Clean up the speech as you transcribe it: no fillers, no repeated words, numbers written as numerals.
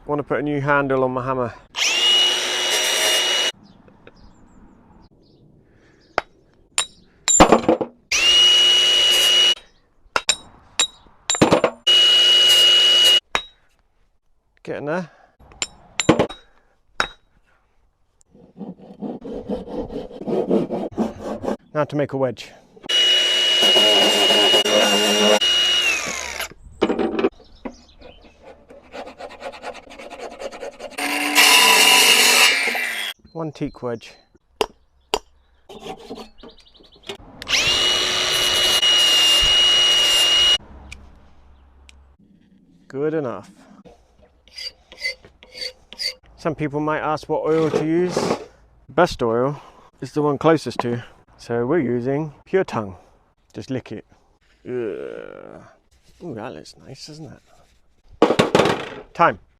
want to put a new handle on my hammer. Getting there. Now to make a wedge. One teak wedge. Good enough. Some people might ask what oil to use. Best oil is the one closest to. So we're using Pure Tongue. Just lick it. Ugh. Ooh, that looks nice, doesn't it? Time.